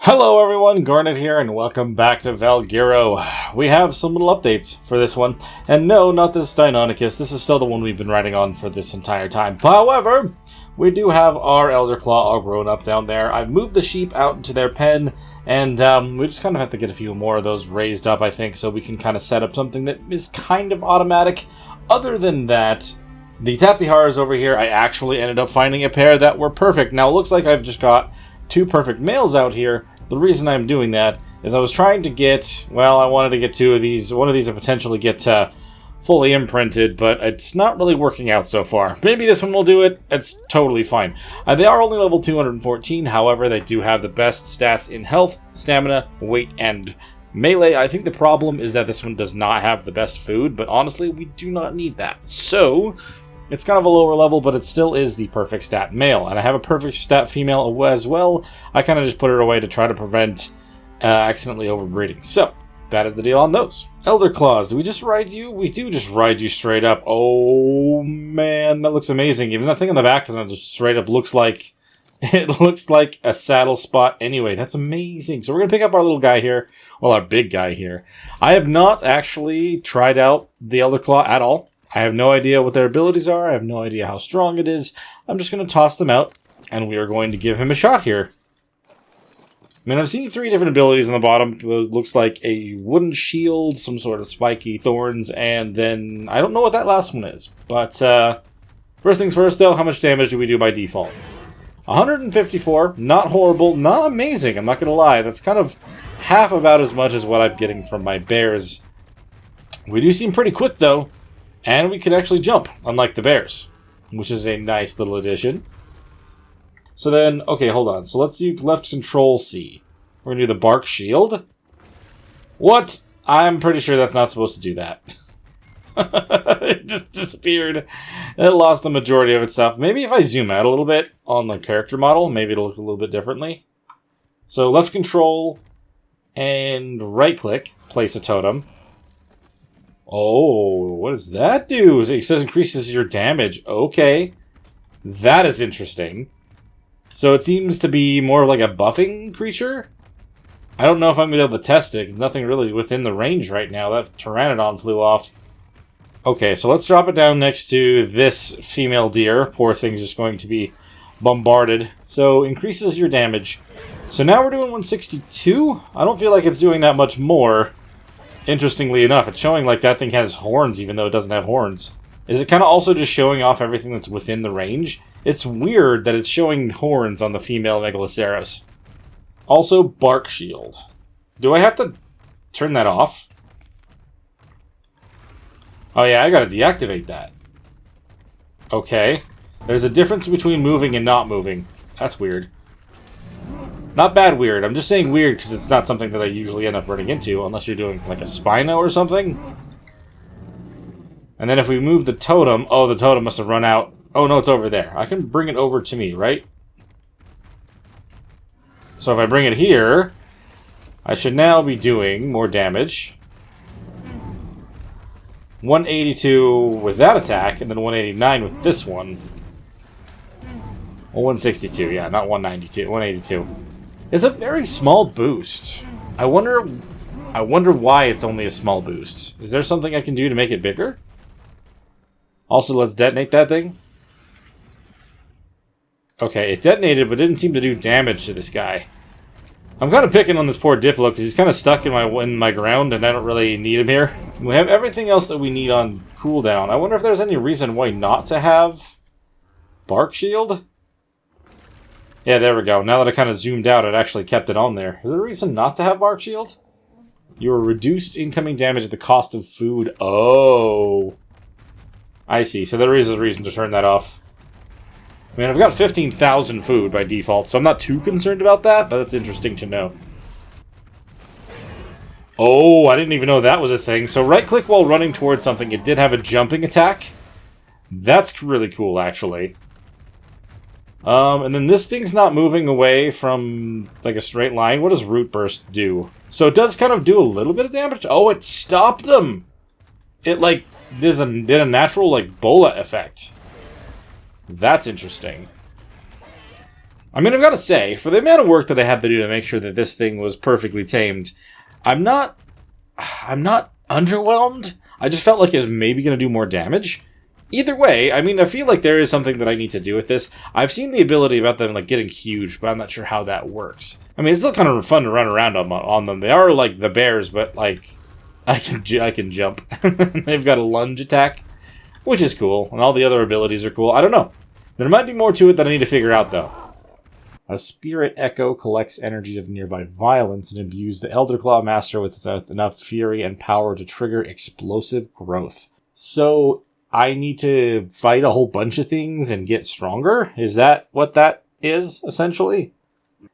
Hello everyone, Garnet here, and welcome back to Valguero. We have some little updates for this one. And no, not this Deinonychus, this is still the one we've been riding on for this entire time. However, we do have our Elderclaw all grown up down there. I've moved the sheep out into their pen, and we just kind of have to get a few more of those raised up, I think, so we can kind of set up something that is kind of automatic. Other than that, the Tapihars over here, I actually ended up finding a pair that were perfect. Now, it looks like I've just got two perfect males out here. The reason I'm doing that is I was trying to get, well, I wanted to get two of these. One of these I potentially get fully imprinted, but it's not really working out so far. Maybe this one will do it. It's totally fine. They are only level 214, however, they do have the best stats in health, stamina, weight, and melee. I think the problem is that this one does not have the best food, but honestly, we do not need that. So it's kind of a lower level, but it still is the perfect stat male. And I have a perfect stat female as well. I kind of just put it away to try to prevent accidentally overbreeding. So, that is the deal on those. Elderclaws, do we just ride you? We do just ride you straight up. Oh, man, that looks amazing. Even that thing on the back just straight up looks like, it looks like a saddle spot anyway. That's amazing. So we're going to pick up our little guy here. Well, our big guy here. I have not actually tried out the Elderclaw at all. I have no idea what their abilities are. I have no idea how strong it is. I'm just going to toss them out, and we are going to give him a shot here. I mean, I've seen three different abilities on the bottom. Those looks like a wooden shield, some sort of spiky thorns, and then I don't know what that last one is. But first things first, though, how much damage do we do by default? 154. Not horrible. Not amazing, I'm not going to lie. That's kind of half about as much as what I'm getting from my bears. We do seem pretty quick, though. And we can actually jump, unlike the bears, which is a nice little addition. So then, okay, hold on. So let's do left control C. We're going to do the bark shield. What? I'm pretty sure that's not supposed to do that. It just disappeared. It lost the majority of its stuff. Maybe if I zoom out a little bit on the character model, maybe it'll look a little bit differently. So left control and right click, place a totem. Oh, what does that do? It says increases your damage. Okay. That is interesting. So it seems to be more like a buffing creature? I don't know if I'm going to be able to test it, because nothing really within the range right now. That Pteranodon flew off. Okay, so let's drop it down next to this female deer. Poor thing's just going to be bombarded. So increases your damage. So now we're doing 162? I don't feel like it's doing that much more. Interestingly enough, it's showing like that thing has horns even though it doesn't have horns. Is it kind of also just showing off everything that's within the range? It's weird that it's showing horns on the female Megaloceros. Also, bark shield. Do I have to turn that off? Oh yeah, I gotta deactivate that. Okay. There's a difference between moving and not moving. That's weird. Not bad weird. I'm just saying weird because it's not something that I usually end up running into unless you're doing like a Spino or something. And then if we move the totem... Oh, the totem must have run out. Oh, no, it's over there. I can bring it over to me, right? So if I bring it here, I should now be doing more damage. 182 with that attack, and then 189 with this one. Well, 162, yeah, not 192, 182. It's a very small boost. I wonder why it's only a small boost. Is there something I can do to make it bigger? Also, let's detonate that thing. Okay, it detonated, but didn't seem to do damage to this guy. I'm kind of picking on this poor Diplo because he's kind of stuck in my ground, and I don't really need him here. We have everything else that we need on cooldown. I wonder if there's any reason why not to have bark shield. Yeah, there we go. Now that I kind of zoomed out, it actually kept it on there. Is there a reason not to have bark shield? Your reduced incoming damage at the cost of food. Oh. I see. So there is a reason to turn that off. I mean, I've got 15,000 food by default, so I'm not too concerned about that, but it's interesting to know. Oh, I didn't even know that was a thing. So right-click while running towards something. It did have a jumping attack. That's really cool, actually. And then this thing's not moving away from, like, a straight line. What does Root Burst do? So it does kind of do a little bit of damage. Oh, it stopped them! It, like, did a natural, like, bola effect. That's interesting. I mean, I've got to say, for the amount of work that I had to do to make sure that this thing was perfectly tamed, I'm not underwhelmed. I just felt like it was maybe going to do more damage. Either way, I mean, I feel like there is something that I need to do with this. I've seen the ability about them, like, getting huge, but I'm not sure how that works. I mean, it's still kind of fun to run around on them. They are like the bears, but, like, I can jump. They've got a lunge attack, which is cool, and all the other abilities are cool. I don't know. There might be more to it that I need to figure out, though. A spirit echo collects energy of nearby violence and imbues the Elderclaw master with enough fury and power to trigger explosive growth. So I need to fight a whole bunch of things and get stronger? Is that what that is, essentially?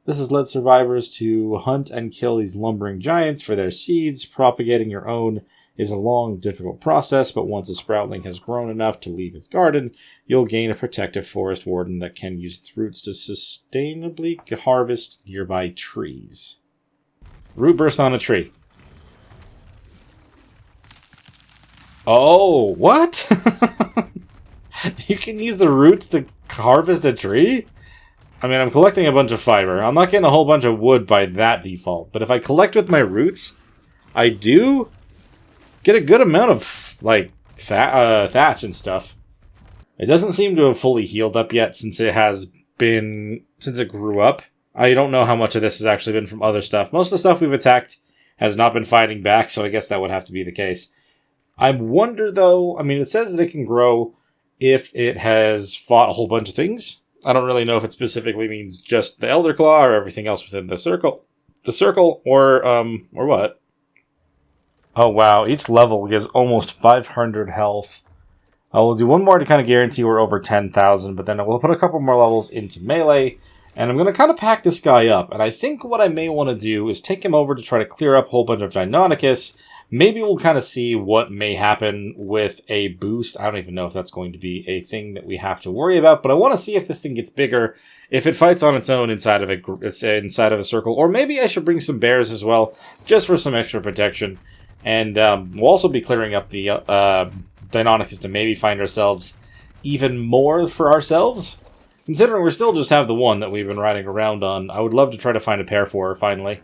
This has led survivors to hunt and kill these lumbering giants for their seeds. Propagating your own is a long, difficult process, but once a sproutling has grown enough to leave its garden, you'll gain a protective forest warden that can use its roots to sustainably harvest nearby trees. Root burst on a tree. Oh, what? You can use the roots to harvest a tree? I mean, I'm collecting a bunch of fiber. I'm not getting a whole bunch of wood by that default, but if I collect with my roots, I do get a good amount of, like, thatch and stuff. It doesn't seem to have fully healed up yet since it grew up. I don't know how much of this has actually been from other stuff. Most of the stuff we've attacked has not been fighting back, so I guess that would have to be the case. I wonder, though, I mean, it says that it can grow if it has fought a whole bunch of things. I don't really know if it specifically means just the Elderclaw or everything else within the circle. Or what? Oh, wow. Each level gives almost 500 health. We'll do one more to kind of guarantee we're over 10,000, but then we'll put a couple more levels into melee, and I'm going to kind of pack this guy up. And I think what I may want to do is take him over to try to clear up a whole bunch of Deinonychus. Maybe we'll kind of see what may happen with a boost. I don't even know if that's going to be a thing that we have to worry about, but I want to see if this thing gets bigger, if it fights on its own inside of a circle, or maybe I should bring some bears as well, just for some extra protection. And we'll also be clearing up the Deinonychus to maybe find ourselves even more for ourselves. Considering we still just have the one that we've been riding around on, I would love to try to find a pair for her, finally.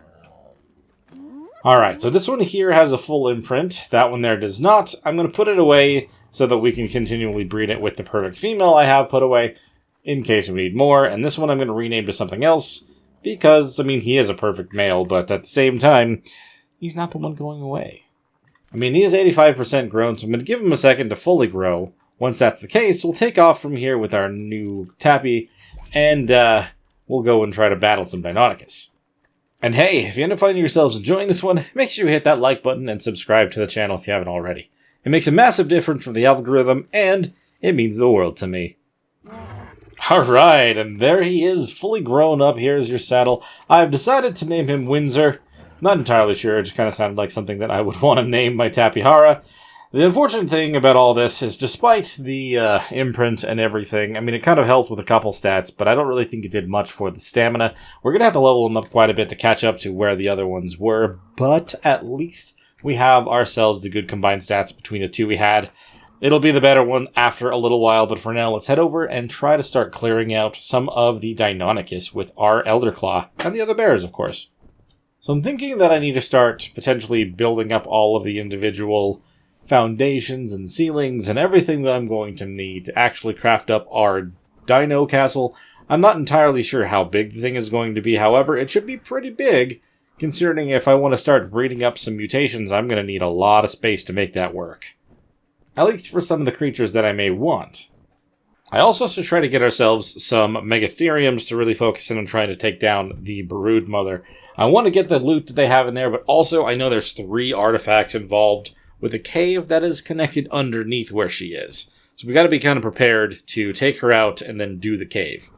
Alright, so this one here has a full imprint. That one there does not. I'm going to put it away so that we can continually breed it with the perfect female I have put away, in case we need more. And this one I'm going to rename to something else, because, I mean, he is a perfect male, but at the same time, he's not the one going away. I mean, he is 85% grown, so I'm going to give him a second to fully grow. Once that's the case, we'll take off from here with our new Tappy, and we'll go and try to battle some Deinonychus. And hey, if you end up finding yourselves enjoying this one, make sure you hit that like button and subscribe to the channel if you haven't already. It makes a massive difference for the algorithm, and it means the world to me. Alright, and there he is, fully grown up. Here's your saddle. I've decided to name him Windsor. Not entirely sure, it just kind of sounded like something that I would want to name my Tapihara. The unfortunate thing about all this is, despite the imprint and everything, I mean, it kind of helped with a couple stats, but I don't really think it did much for the stamina. We're going to have to level them up quite a bit to catch up to where the other ones were, but at least we have ourselves the good combined stats between the two we had. It'll be the better one after a little while, but for now, let's head over and try to start clearing out some of the Deinonychus with our Elderclaw, and the other bears, of course. So I'm thinking that I need to start potentially building up all of the individual foundations and ceilings and everything that I'm going to need to actually craft up our Dino Castle. I'm not entirely sure how big the thing is going to be, however, it should be pretty big, considering if I want to start breeding up some mutations, I'm going to need a lot of space to make that work. At least for some of the creatures that I may want. I also should try to get ourselves some Megatheriums to really focus in on trying to take down the Brood Mother. I want to get the loot that they have in there, but also I know there's 3 artifacts involved with a cave that is connected underneath where she is. So we got to be kind of prepared to take her out and then do the cave.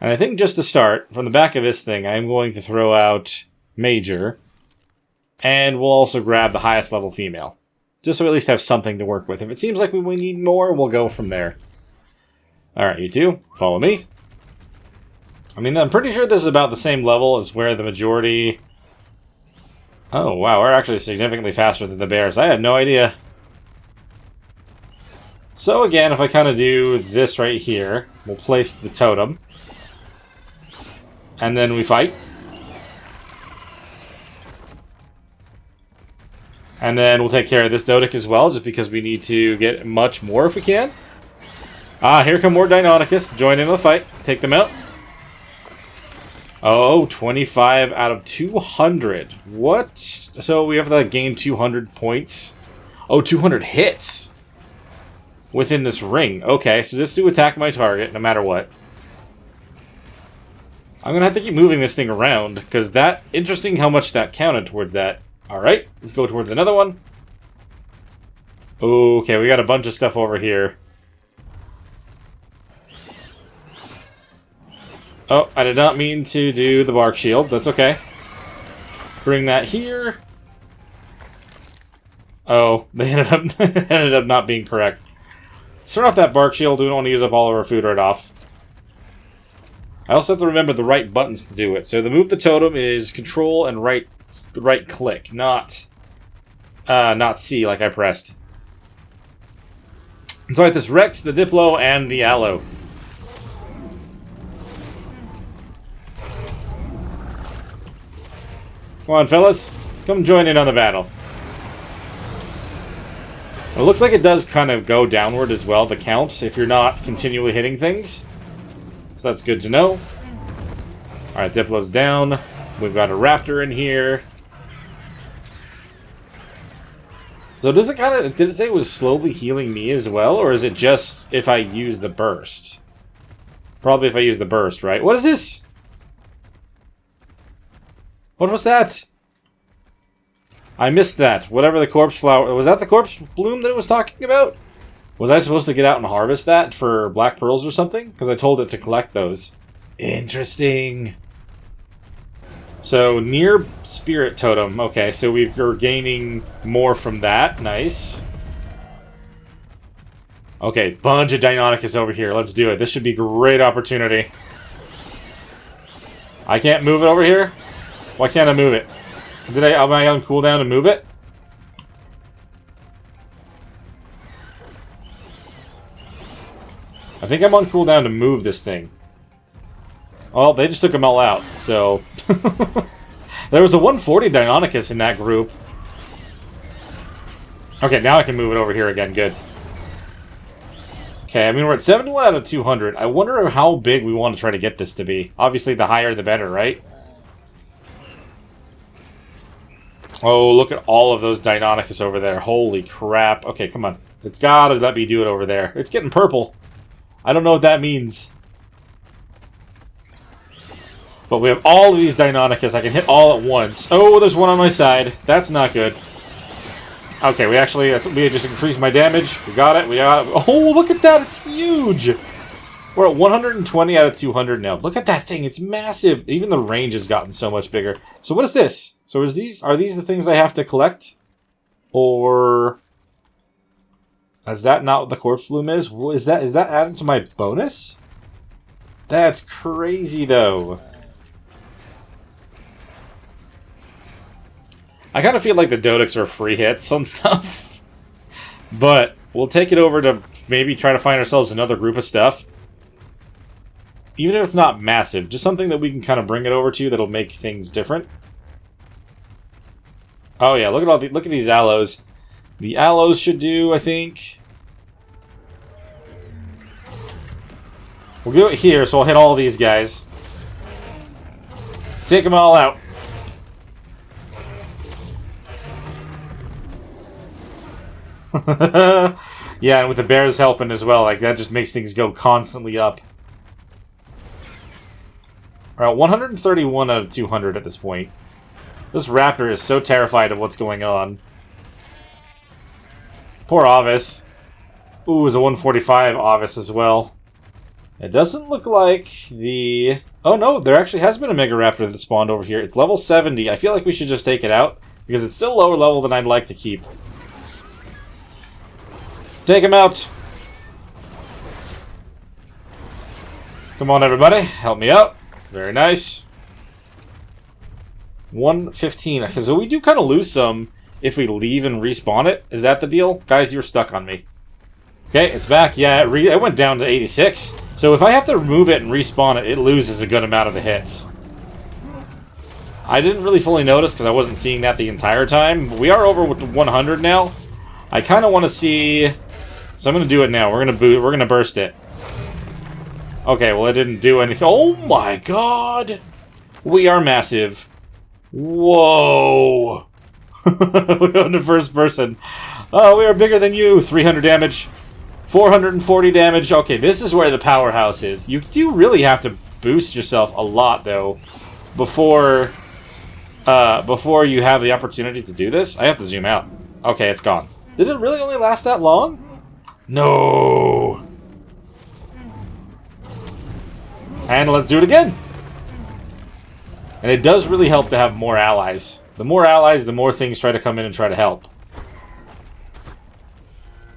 And I think just to start, from the back of this thing, I'm going to throw out Major, and we'll also grab the highest level female. Just so we at least have something to work with. If it seems like we need more, we'll go from there. Alright, you two, follow me. I mean, I'm pretty sure this is about the same level as where the majority... Oh, wow, we're actually significantly faster than the bears. I had no idea. So again, if I kind of do this right here, we'll place the totem. And then we fight. And then we'll take care of this Dodic as well, just because we need to get much more if we can. Ah, here come more Deinonychus to join in the fight. Take them out. Oh, 25 out of 200. What? So we have to gain 200 points. Oh, 200 hits within this ring. Okay, so just do attack my target, no matter what. I'm going to have to keep moving this thing around, because that... Interesting how much that counted towards that. Alright, let's go towards another one. Okay, we got a bunch of stuff over here. Oh, I did not mean to do the bark shield. That's okay. Bring that here. Oh, they ended up not being correct. Let's turn off that bark shield. We don't want to use up all of our food right off. I also have to remember the right buttons to do it. So the move the totem is control and right click, not C like I pressed. So right, this Rex, the Diplo, and the Aloe. Come on, fellas. Come join in on the battle. It looks like it does kind of go downward as well, the count, if you're not continually hitting things. So that's good to know. Alright, Diplo's down. We've got a raptor in here. So does it kind of... Did it say it was slowly healing me as well? Or is it just if I use the burst? Probably if I use the burst, right? What is this? What was that? I missed that. Whatever the corpse flower... Was that the corpse bloom that it was talking about? Was I supposed to get out and harvest that for black pearls or something? Because I told it to collect those. Interesting. So, near spirit totem. Okay, so we're gaining more from that. Nice. Okay, bunch of Deinonychus over here. Let's do it. This should be a great opportunity. I can't move it over here? Why can't I move it? Am I on cooldown to move it? I think I'm on cooldown to move this thing. Well, they just took them all out, so... There was a 140 Deinonychus in that group. Okay, now I can move it over here again. Good. Okay, I mean, we're at 71 out of 200. I wonder how big we want to try to get this to be. Obviously, the higher the better, right? Oh, look at all of those Deinonychus over there. Holy crap. Okay, come on. It's gotta let me do it over there. It's getting purple. I don't know what that means. But we have all of these Deinonychus. I can hit all at once. Oh, there's one on my side. That's not good. Okay, we just increased my damage. We got it. Oh, look at that. It's huge. We're at 120 out of 200 now. Look at that thing. It's massive. Even the range has gotten so much bigger. So what is this? So are these the things I have to collect? Or is that not what the corpse bloom is? Is that added to my bonus? That's crazy, though. I kind of feel like the Dodics are free hits on stuff. But we'll take it over to maybe try to find ourselves another group of stuff. Even if it's not massive, just something that we can kind of bring it over to that'll make things different. Oh yeah, look at these aloes. The aloes should do, I think. We'll do it here, so I'll hit all these guys. Take them all out. Yeah, and with the bears helping as well, like that just makes things go constantly up. Alright, 131 out of 200 at this point. This raptor is so terrified of what's going on. Poor Ovis. Ooh, it's a 145 Ovis as well. It doesn't look like the... Oh no, there actually has been a Mega Raptor that spawned over here. It's level 70. I feel like we should just take it out, because it's still lower level than I'd like to keep. Take him out! Come on, everybody. Help me out. Very nice. 115. So we do kind of lose some if we leave and respawn it. Is that the deal? Guys, you're stuck on me. Okay, it's back. Yeah, it went down to 86. So if I have to remove it and respawn it, it loses a good amount of the hits. I didn't really fully notice because I wasn't seeing that the entire time. We are over with 100 now. I kind of want to see... So I'm going to do it now. We're going to burst it. Okay, well, it didn't do anything. Oh my god! We are massive. Whoa! We're on the first person. Oh, we are bigger than you. 300 damage. 440 damage. Okay, this is where the powerhouse is. You do really have to boost yourself a lot, though, before you have the opportunity to do this. I have to zoom out. Okay, it's gone. Did it really only last that long? No! And let's do it again! And it does really help to have more allies. The more allies, the more things try to come in and try to help.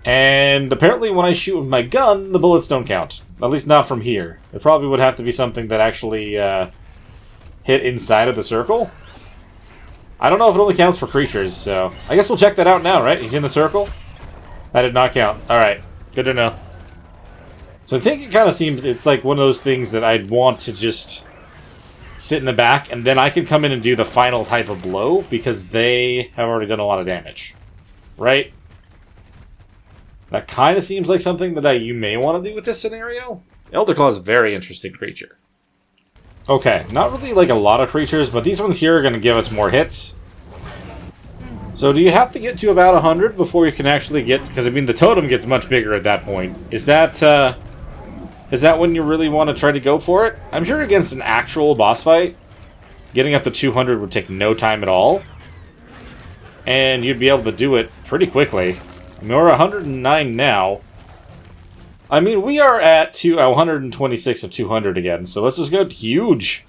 And apparently when I shoot with my gun, the bullets don't count. At least not from here. It probably would have to be something that actually hit inside of the circle. I don't know if it only counts for creatures, so... I guess we'll check that out now, right? He's in the circle? That did not count. Alright, good to know. So I think it kind of seems it's like one of those things that I'd want to just sit in the back, and then I can come in and do the final type of blow, because they have already done a lot of damage. Right? That kind of seems like something that you may want to do with this scenario. Elderclaw is a very interesting creature. Okay, not really like a lot of creatures, but these ones here are going to give us more hits. So do you have to get to about 100 before you can actually get... Because, I mean, the totem gets much bigger at that point. Is that when you really want to try to go for it? I'm sure against an actual boss fight, getting up to 200 would take no time at all. And you'd be able to do it pretty quickly. I mean, we're 109 now. I mean, we are at 126 of 200 again, so let's just go huge.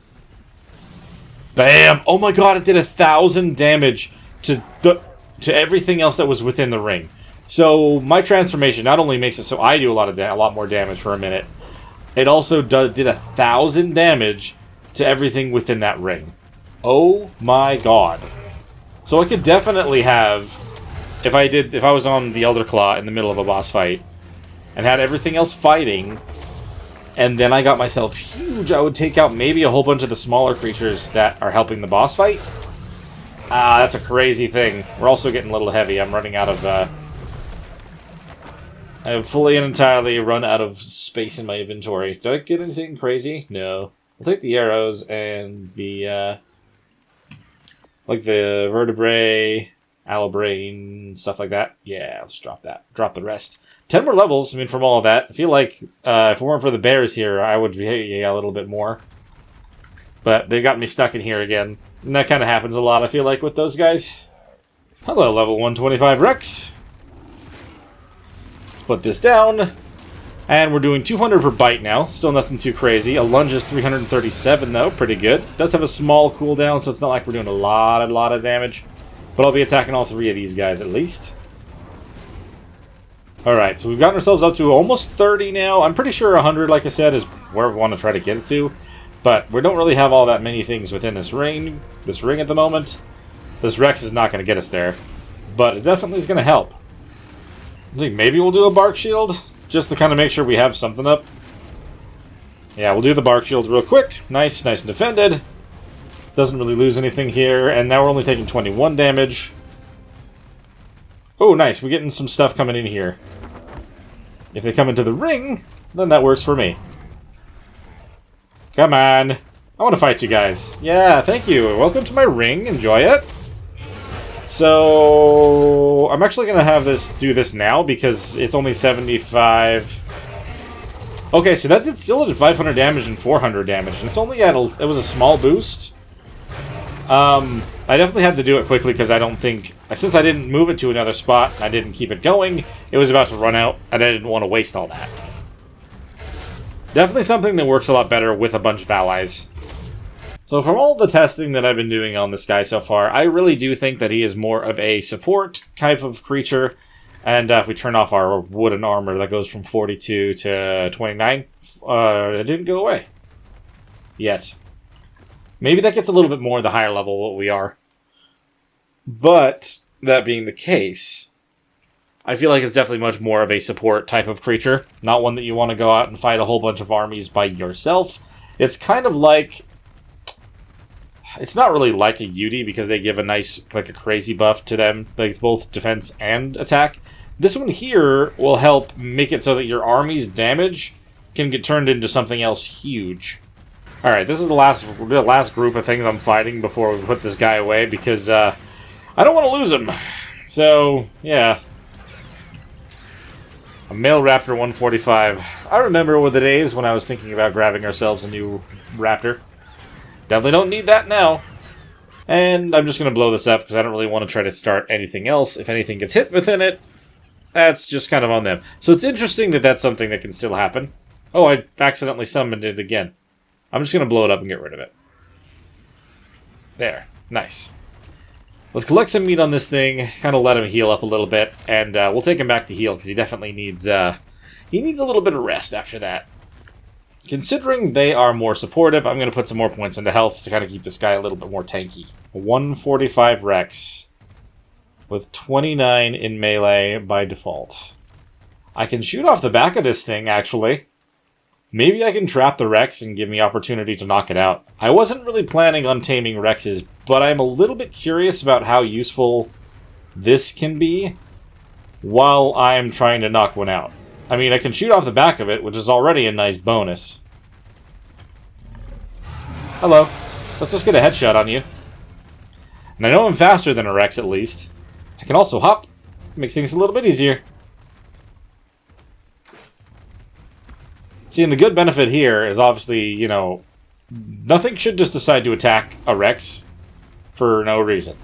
Bam! Oh my god, it did 1,000 damage to everything else that was within the ring. So my transformation not only makes it so I do a lot more damage for a minute, it also did 1,000 damage to everything within that ring. Oh my god! So I could definitely have, if I was on the Elderclaw in the middle of a boss fight, and had everything else fighting, and then I got myself huge, I would take out maybe a whole bunch of the smaller creatures that are helping the boss fight. Ah, that's a crazy thing. We're also getting a little heavy. I'm running out of, I have fully and entirely run out of space in my inventory. Did I get anything crazy? No. I'll take the arrows and the, like the vertebrae, allobrain, stuff like that. Yeah, let's drop that. Drop the rest. 10 more levels, I mean, from all of that. I feel like if it weren't for the bears here, I would be a little bit more. But they got me stuck in here again. And that kind of happens a lot, I feel like, with those guys. Hello, level 125 Rex. Let's put this down. And we're doing 200 per bite now. Still nothing too crazy. A lunge is 337, though. Pretty good. Does have a small cooldown, so it's not like we're doing a lot of damage. But I'll be attacking all 3 of these guys, at least. Alright, so we've gotten ourselves up to almost 30 now. I'm pretty sure 100, like I said, is where we want to try to get it to. But we don't really have all that many things within this ring at the moment. This Rex is not going to get us there. But it definitely is going to help. I think maybe we'll do a Bark Shield, just to kind of make sure we have something up. Yeah, we'll do the Bark Shield real quick. Nice and defended. Doesn't really lose anything here. And now we're only taking 21 damage. Oh, nice. We're getting some stuff coming in here. If they come into the ring, then that works for me. Come on. I want to fight you guys. Yeah, thank you. Welcome to my ring. Enjoy it. So, I'm actually going to do this now because it's only 75. Okay, so that still did 500 damage and 400 damage. And it's only at it was a small boost. I definitely had to do it quickly because I don't think... Since I didn't move it to another spot, I didn't keep it going, it was about to run out, and I didn't want to waste all that. Definitely something that works a lot better with a bunch of allies. So from all the testing that I've been doing on this guy so far, I really do think that he is more of a support type of creature. And if we turn off our wooden armor, that goes from 42 to 29. It didn't go away. Yet. Maybe that gets a little bit more the higher level what we are. But, that being the case, I feel like it's definitely much more of a support type of creature. Not one that you want to go out and fight a whole bunch of armies by yourself. It's kind of like... It's not really like a Yudi because they give a nice, like a crazy buff to them. Like it's both defense and attack. This one here will help make it so that your army's damage can get turned into something else huge. Alright, this is the last group of things I'm fighting before we put this guy away because I don't want to lose him. So, yeah. A male raptor 145. I remember the days when I was thinking about grabbing ourselves a new raptor. Definitely don't need that now. And I'm just going to blow this up because I don't really want to try to start anything else. If anything gets hit within it, that's just kind of on them. So it's interesting that that's something that can still happen. Oh, I accidentally summoned it again. I'm just going to blow it up and get rid of it. There. Nice. Let's collect some meat on this thing, kind of let him heal up a little bit, and we'll take him back to heal because he definitely needs a little bit of rest after that. Considering they are more supportive, I'm going to put some more points into health to kind of keep this guy a little bit more tanky. 145 Rex with 29 in melee by default. I can shoot off the back of this thing, actually. Maybe I can trap the Rex and give me opportunity to knock it out. I wasn't really planning on taming Rexes, but I'm a little bit curious about how useful this can be while I'm trying to knock one out. I mean, I can shoot off the back of it, which is already a nice bonus. Hello. Let's just get a headshot on you. And I know I'm faster than a Rex, at least. I can also hop. Makes things a little bit easier. See, and the good benefit here is obviously, you know, nothing should just decide to attack a Rex for no reason.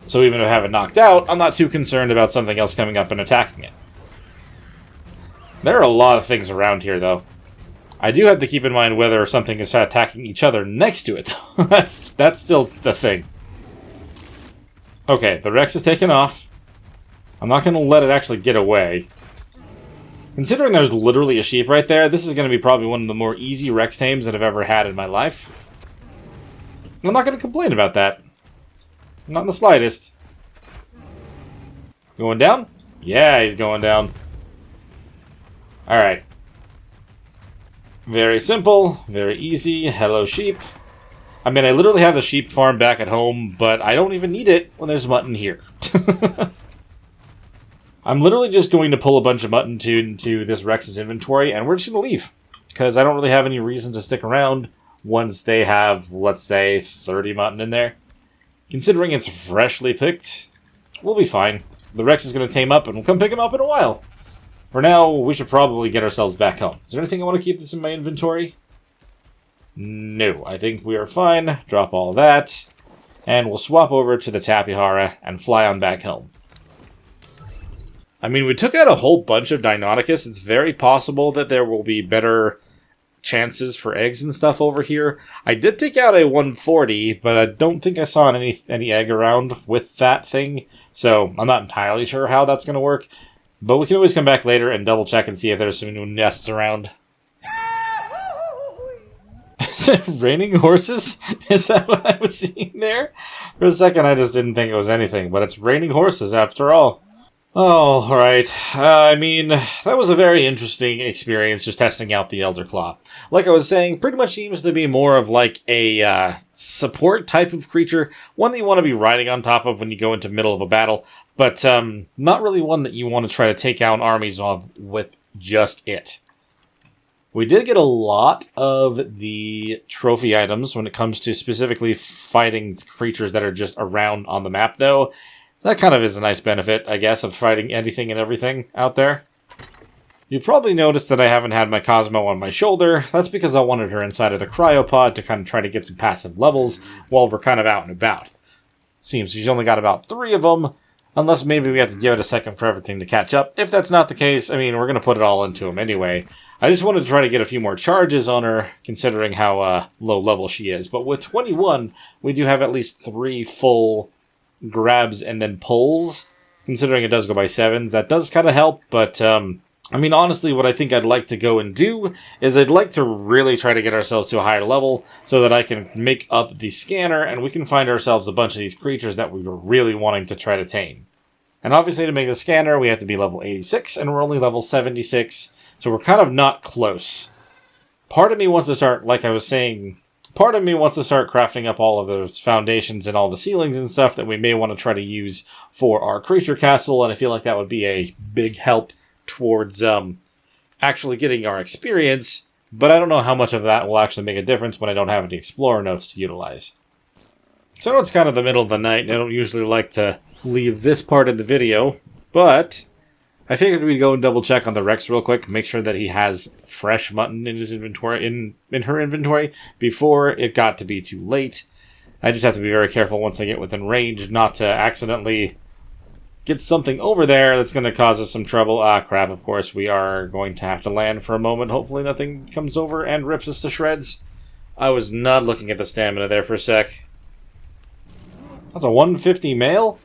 So even if I have it knocked out, I'm not too concerned about something else coming up and attacking it. There are a lot of things around here, though. I do have to keep in mind whether something is attacking each other next to it, though. That's still the thing. Okay, the Rex is taken off. I'm not going to let it actually get away. Considering there's literally a sheep right there, this is going to be probably one of the more easy Rex tames that I've ever had in my life. I'm not going to complain about that. Not in the slightest. Going down? Yeah, he's going down. Alright. Very simple, very easy. Hello, sheep. I mean, I literally have the sheep farm back at home, but I don't even need it when there's mutton here. I'm literally just going to pull a bunch of mutton into this Rex's inventory, and we're just going to leave. Because I don't really have any reason to stick around once they have, let's say, 30 mutton in there. Considering it's freshly picked, we'll be fine. The Rex is going to tame up, and we'll come pick him up in a while. For now, we should probably get ourselves back home. Is there anything I want to keep this in my inventory? No, I think we are fine. Drop all that. And we'll swap over to the Tapihara and fly on back home. I mean, we took out a whole bunch of Deinonychus. It's very possible that there will be better chances for eggs and stuff over here. I did take out a 140, but I don't think I saw any egg around with that thing. So I'm not entirely sure how that's going to work. But we can always come back later and double check and see if there's some new nests around. Is it raining horses? Is that what I was seeing there? For a second I just didn't think it was anything, but it's raining horses after all. Oh, alright. I mean, that was a very interesting experience just testing out the Elderclaw. Like I was saying, pretty much seems to be more of like a support type of creature. One that you want to be riding on top of when you go into the middle of a battle, but not really one that you want to try to take out armies of with just it. We did get a lot of the trophy items when it comes to specifically fighting creatures that are just around on the map, though. That kind of is a nice benefit, I guess, of fighting anything and everything out there. You probably noticed that I haven't had my Cosmo on my shoulder. That's because I wanted her inside of the cryopod to kind of try to get some passive levels while we're kind of out and about. Seems she's only got about 3 of them, unless maybe we have to give it a second for everything to catch up. If that's not the case, I mean, we're going to put it all into them anyway. I just wanted to try to get a few more charges on her, considering how low level she is. But with 21, we do have at least 3 full grabs and then pulls. Considering it does go by 7s, that does kind of help, but I mean, honestly, what I think I'd like to go and do is I'd like to really try to get ourselves to a higher level so that I can make up the scanner and we can find ourselves a bunch of these creatures that we were really wanting to try to tame. And obviously to make the scanner, we have to be level 86, and we're only level 76, so we're kind of not close. Part of me wants to start, like I was saying Part of me wants to start crafting up all of those foundations and all the ceilings and stuff that we may want to try to use for our creature castle, and I feel like that would be a big help towards actually getting our experience, but I don't know how much of that will actually make a difference when I don't have any explorer notes to utilize. So it's kind of the middle of the night, and I don't usually like to leave this part of the video, but I figured we'd go and double check on the Rex real quick, make sure that he has fresh mutton in his inventory, in her inventory, before it got to be too late. I just have to be very careful once I get within range not to accidentally get something over there that's going to cause us some trouble. Ah, crap, of course, we are going to have to land for a moment. Hopefully nothing comes over and rips us to shreds. I was not looking at the stamina there for a sec. That's a 150 male?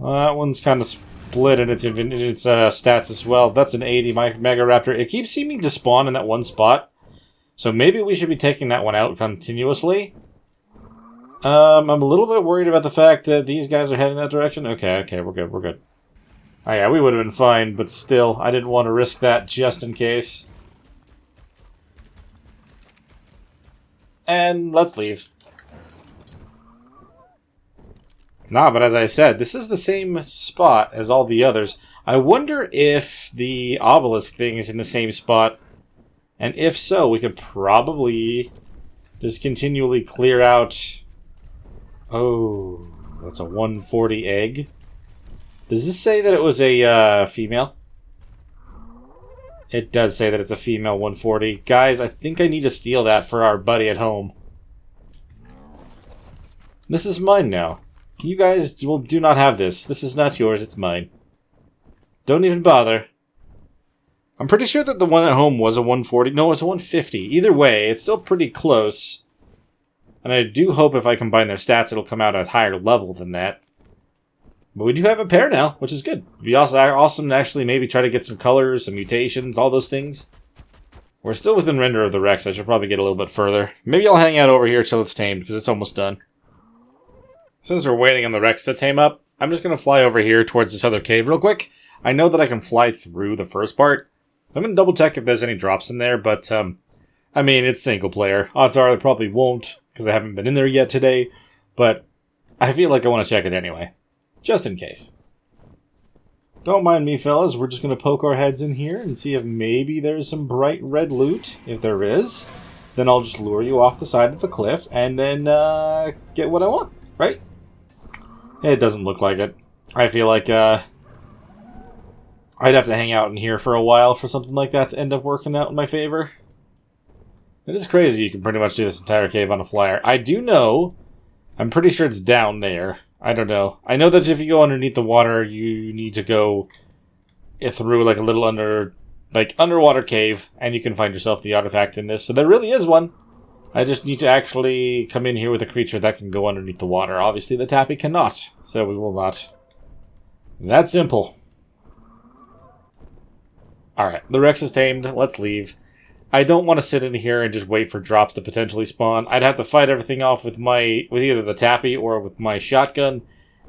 That one's kind of split in its stats as well. That's an 80 Mega Raptor. It keeps seeming to spawn in that one spot. So maybe we should be taking that one out continuously. I'm a little bit worried about the fact that these guys are heading that direction. Okay, we're good. Oh yeah, we would have been fine, but still, I didn't want to risk that just in case. And let's leave. Nah, but as I said, this is the same spot as all the others. I wonder if the obelisk thing is in the same spot. And if so, we could probably just continually clear out... Oh, that's a 140 egg. Does this say that it was a female? It does say that it's a female 140. Guys, I think I need to steal that for our buddy at home. This is mine now. You guys do not have this. This is not yours, it's mine. Don't even bother. I'm pretty sure that the one at home was a 140. No, it's a 150. Either way, it's still pretty close. And I do hope if I combine their stats, it'll come out at a higher level than that. But we do have a pair now, which is good. It'd be also awesome to actually maybe try to get some colors, some mutations, all those things. We're still within render of the Rex. I should probably get a little bit further. Maybe I'll hang out over here till it's tamed, because it's almost done. Since we're waiting on the Rex to tame up, I'm just going to fly over here towards this other cave real quick. I know that I can fly through the first part. I'm going to double check if there's any drops in there, but, I mean, it's single player. Odds are there probably won't, because I haven't been in there yet today, but I feel like I want to check it anyway. Just in case. Don't mind me, fellas. We're just going to poke our heads in here and see if maybe there's some bright red loot. If there is, then I'll just lure you off the side of the cliff and then get what I want, right? It doesn't look like it. I feel like I'd have to hang out in here for a while for something like that to end up working out in my favor. It is crazy you can pretty much do this entire cave on a flyer. I do know, I'm pretty sure it's down there. I don't know. I know that if you go underneath the water, you need to go through like a little underwater cave, and you can find yourself the artifact in this. So there really is one. I just need to actually come in here with a creature that can go underneath the water. Obviously, the tappy cannot, so we will not. That simple. Alright, the Rex is tamed. Let's leave. I don't want to sit in here and just wait for drops to potentially spawn. I'd have to fight everything off with either the tappy or with my shotgun,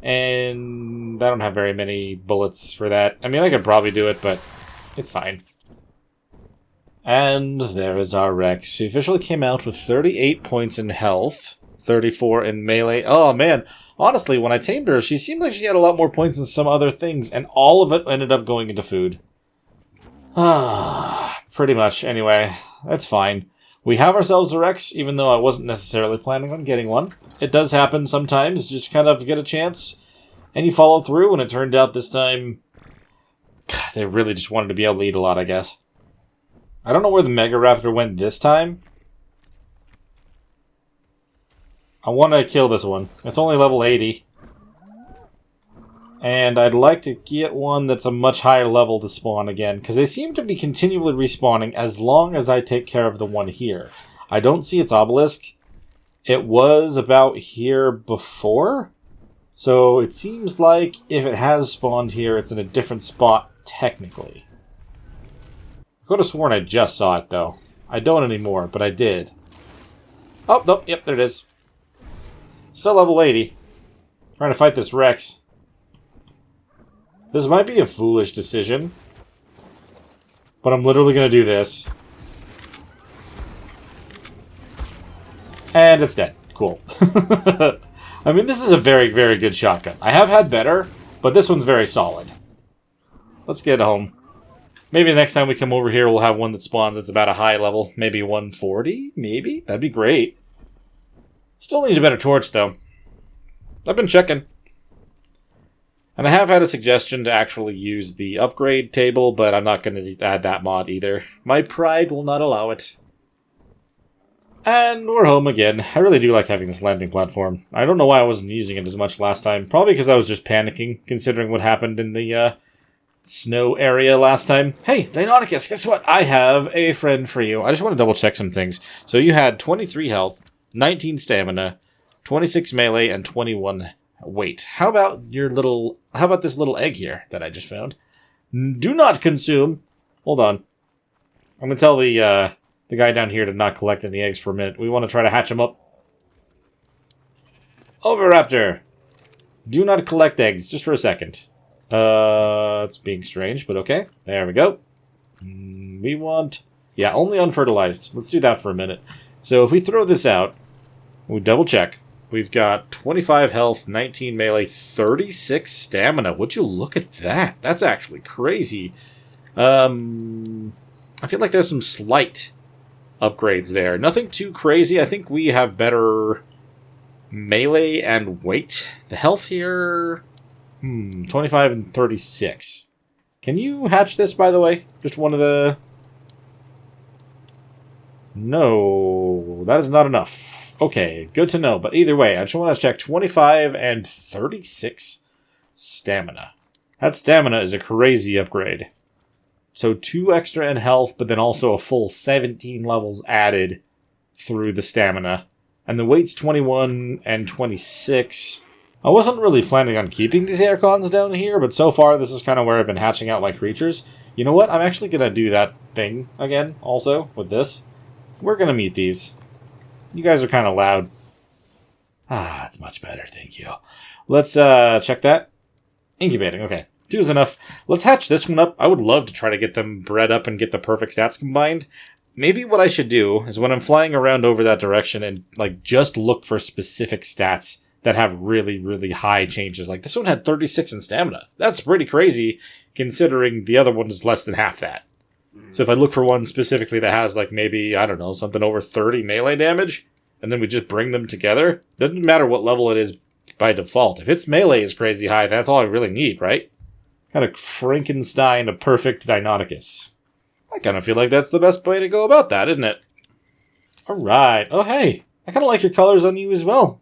and I don't have very many bullets for that. I mean, I could probably do it, but it's fine. And there is our Rex. She officially came out with 38 points in health, 34 in melee. Oh, man. Honestly, when I tamed her, she seemed like she had a lot more points than some other things, and all of it ended up going into food. Pretty much. Anyway, that's fine. We have ourselves a Rex, even though I wasn't necessarily planning on getting one. It does happen sometimes, just kind of get a chance, and you follow through, and it turned out this time, God, they really just wanted to be able to eat a lot, I guess. I don't know where the Mega Raptor went this time. I want to kill this one. It's only level 80. And I'd like to get one that's a much higher level to spawn again, because they seem to be continually respawning as long as I take care of the one here. I don't see its obelisk. It was about here before, so it seems like if it has spawned here, it's in a different spot, technically. I could have sworn I just saw it, though. I don't anymore, but I did. Oh, nope, yep, there it is. Still level 80. Trying to fight this Rex. This might be a foolish decision, but I'm literally going to do this. And it's dead. Cool. I mean, this is a very, very good shotgun. I have had better, but this one's very solid. Let's get home. Maybe the next time we come over here, we'll have one that spawns that's about a high level. Maybe 140? Maybe? That'd be great. Still need a better torch, though. I've been checking. And I have had a suggestion to actually use the upgrade table, but I'm not going to add that mod either. My pride will not allow it. And we're home again. I really do like having this landing platform. I don't know why I wasn't using it as much last time. Probably because I was just panicking, considering what happened in the snow area last time. Hey, Deinonychus, guess what? I have a friend for you. I just want to double check some things. So you had 23 health, 19 stamina, 26 melee, and 21 weight. How about this little egg here that I just found? Do not consume. Hold on. I'm going to tell the guy down here to not collect any eggs for a minute. We want to try to hatch them up. Overraptor! Do not collect eggs, just for a second. It's being strange, but okay. There we go. We want... Yeah, only unfertilized. Let's do that for a minute. So if we throw this out, we double check. We've got 25 health, 19 melee, 36 stamina. Would you look at that? That's actually crazy. I feel like there's some slight upgrades there. Nothing too crazy. I think we have better melee and weight. The health here... 25 and 36. Can you hatch this, by the way? Just one of the... No, that is not enough. Okay, good to know. But either way, I just want to check 25 and 36 stamina. That stamina is a crazy upgrade. So 2 extra in health, but then also a full 17 levels added through the stamina. And the weight's 21 and 26. I wasn't really planning on keeping these aircons down here, but so far this is kind of where I've been hatching out my creatures. You know what? I'm actually going to do that thing again, also, with this. We're going to mute these. You guys are kind of loud. Ah, it's much better, thank you. Let's check that. Incubating, okay. 2 is enough. Let's hatch this one up. I would love to try to get them bred up and get the perfect stats combined. Maybe what I should do is when I'm flying around over that direction and like just look for specific stats that have really, really high changes. Like this one had 36 in stamina. That's pretty crazy considering the other one is less than half that. So if I look for one specifically that has like maybe, I don't know, something over 30 melee damage, and then we just bring them together, doesn't matter what level it is by default. If its melee is crazy high, that's all I really need, right? Kind of Frankenstein a perfect Deinonychus. I kind of feel like that's the best way to go about that, isn't it? Alright. Oh, hey. I kind of like your colors on you as well.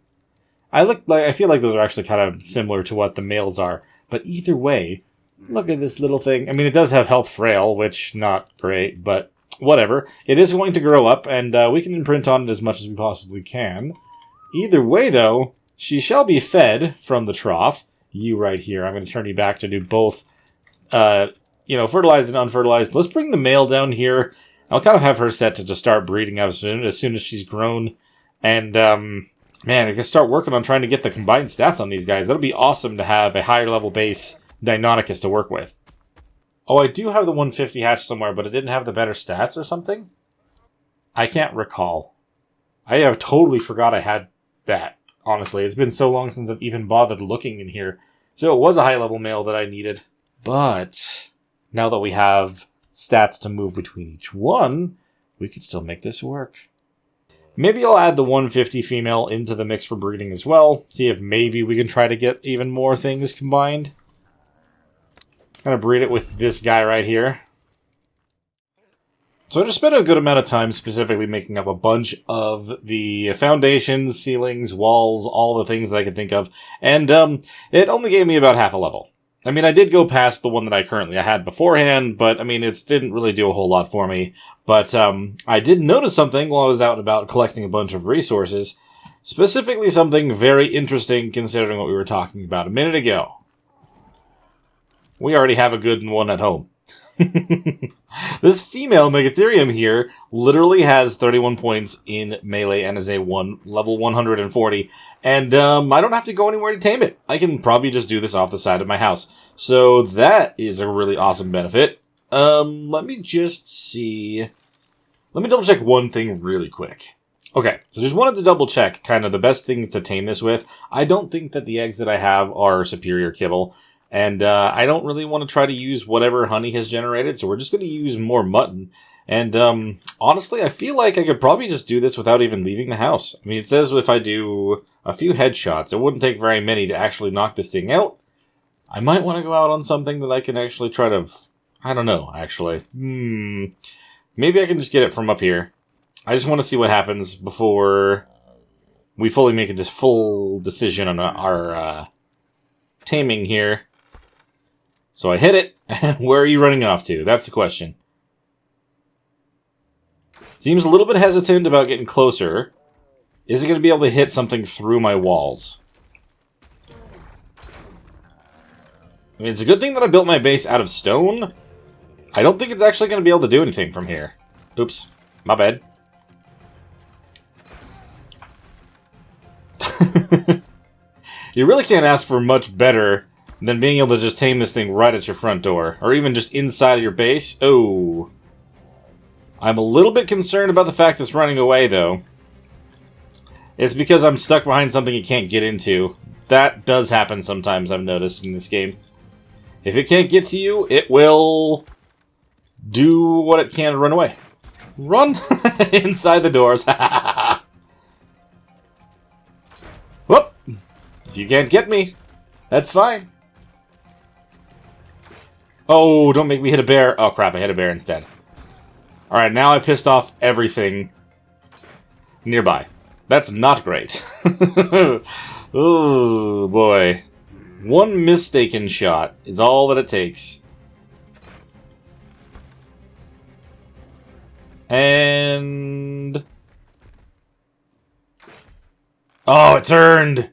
I feel like those are actually kind of similar to what the males are. But either way, look at this little thing. I mean, it does have health frail, which not great, but whatever. It is going to grow up, and we can imprint on it as much as we possibly can. Either way, though, she shall be fed from the trough. You right here. I'm going to turn you back to do both, fertilized and unfertilized. Let's bring the male down here. I'll kind of have her set to just start breeding as soon as she's grown. And, man, I can start working on trying to get the combined stats on these guys. That'll be awesome to have a higher level base Deinonychus to work with. Oh, I do have the 150 hatch somewhere, but it didn't have the better stats or something? I can't recall. I have totally forgot I had that, honestly. It's been so long since I've even bothered looking in here. So it was a high level male that I needed. But now that we have stats to move between each one, we could still make this work. Maybe I'll add the 150 female into the mix for breeding as well. See if maybe we can try to get even more things combined. I'm going to breed it with this guy right here. So I just spent a good amount of time specifically making up a bunch of the foundations, ceilings, walls, all the things that I could think of. And it only gave me about half a level. I mean, I did go past the one that I had beforehand, but I mean, it didn't really do a whole lot for me. But I did notice something while I was out and about collecting a bunch of resources. Specifically something very interesting considering what we were talking about a minute ago. We already have a good one at home. This female Megatherium here literally has 31 points in melee and is a level 140. And I don't have to go anywhere to tame it. I can probably just do this off the side of my house. So that is a really awesome benefit. Let me just see. Let me double check one thing really quick. Okay, so just wanted to double check kind of the best things to tame this with. I don't think that the eggs that I have are superior kibble, and I don't really want to try to use whatever honey has generated, so we're just going to use more mutton. And honestly, I feel like I could probably just do this without even leaving the house. I mean, it says if I do a few headshots, it wouldn't take very many to actually knock this thing out. I might want to go out on something that I can actually try to... I don't know, actually. Maybe I can just get it from up here. I just want to see what happens before we fully make a full decision on our taming here. So I hit it, and where are you running off to? That's the question. Seems a little bit hesitant about getting closer. Is it going to be able to hit something through my walls? I mean, it's a good thing that I built my base out of stone. I don't think it's actually going to be able to do anything from here. Oops, my bad. You really can't ask for much better than being able to just tame this thing right at your front door. Or even just inside of your base. Oh. I'm a little bit concerned about the fact it's running away, though. It's because I'm stuck behind something it can't get into. That does happen sometimes, I've noticed, in this game. If it can't get to you, it will do what it can to run away. Run inside the doors. Whoop! If you can't get me, that's fine. Oh, don't make me hit a bear. Oh, crap, I hit a bear instead. Alright, now I pissed off everything nearby. That's not great. Oh, boy. One mistaken shot is all that it takes. And... oh, it turned!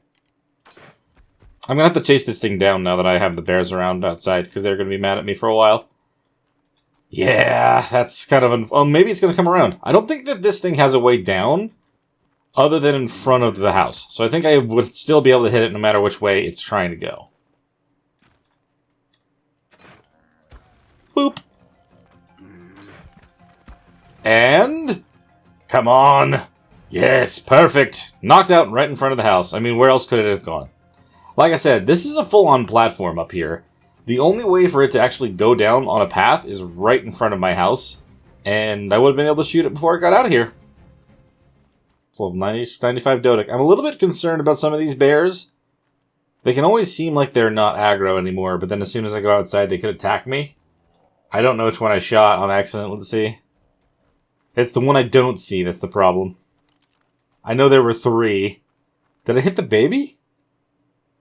I'm gonna have to chase this thing down now that I have the bears around outside, because they're gonna be mad at me for a while. Yeah, that's kind of... oh, maybe it's gonna come around. I don't think that this thing has a way down, other than in front of the house. So I think I would still be able to hit it no matter which way it's trying to go. Boop! And... come on! Yes, perfect! Knocked out right in front of the house. I mean, where else could it have gone? Like I said, this is a full-on platform up here. The only way for it to actually go down on a path is right in front of my house. And I would have been able to shoot it before it got out of here. So 95 Dodic. I'm a little bit concerned about some of these bears. They can always seem like they're not aggro anymore, but then as soon as I go outside, they could attack me. I don't know which one I shot on accident. Let's see. It's the one I don't see that's the problem. I know there were 3. Did I hit the baby?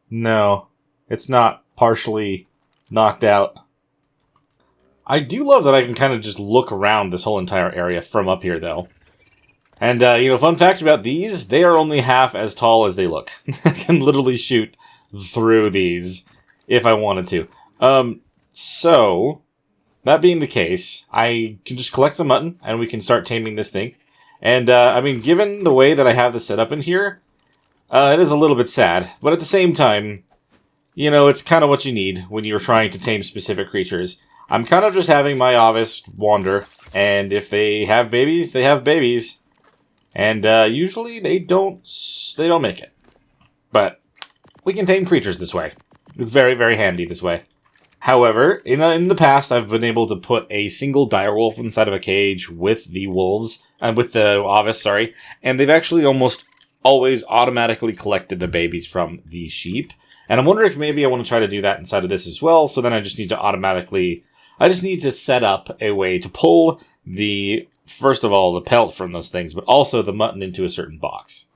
No. It's not partially knocked out. I do love that I can kind of just look around this whole entire area from up here, though. And, fun fact about these, they are only half as tall as they look. I can literally shoot through these if I wanted to. So, that being the case, I can just collect some mutton, and we can start taming this thing. And, I mean, given the way that I have this set up in here, it is a little bit sad. But at the same time, it's kind of what you need when you're trying to tame specific creatures. I'm kind of just having my Ovis wander, and if they have babies, they have babies. And usually they don't make it. But we can tame creatures this way. It's very, very handy this way. However, in the past, I've been able to put a single direwolf inside of a cage with the wolves, with the Ovis, sorry, and they've actually almost always automatically collected the babies from the sheep. And I'm wondering if maybe I want to try to do that inside of this as well, so then I just need to set up a way to pull the... first of all, the pelt from those things, but also the mutton into a certain box.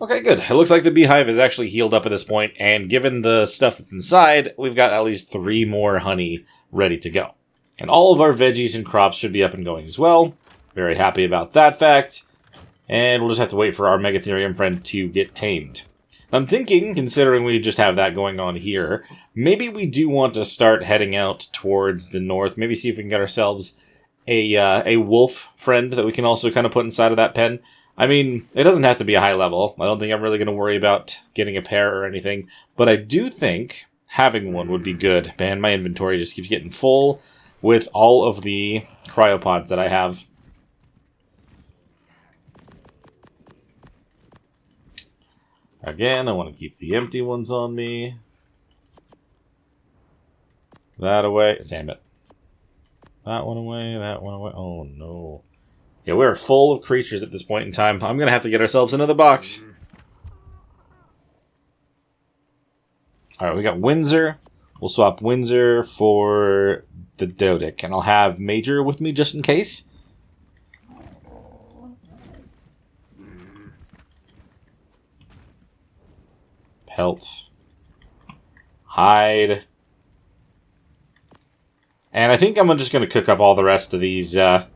Okay, good. It looks like the beehive is actually healed up at this point, and given the stuff that's inside, we've got at least 3 more honey ready to go. And all of our veggies and crops should be up and going as well. Very happy about that fact. And we'll just have to wait for our Megatherium friend to get tamed. I'm thinking, considering we just have that going on here, maybe we do want to start heading out towards the north. Maybe see if we can get ourselves a wolf friend that we can also kind of put inside of that pen. I mean, it doesn't have to be a high level. I don't think I'm really going to worry about getting a pair or anything. But I do think having one would be good. Man, my inventory just keeps getting full with all of the cryopods that I have. Again, I want to keep the empty ones on me. That away. Damn it. That one away, that one away. Oh, no. Yeah, we're full of creatures at this point in time. I'm going to have to get ourselves another box. Alright, we got Windsor. We'll swap Windsor for the Dodic. And I'll have Major with me just in case. Pelt. Hide. And I think I'm just going to cook up all the rest of these, of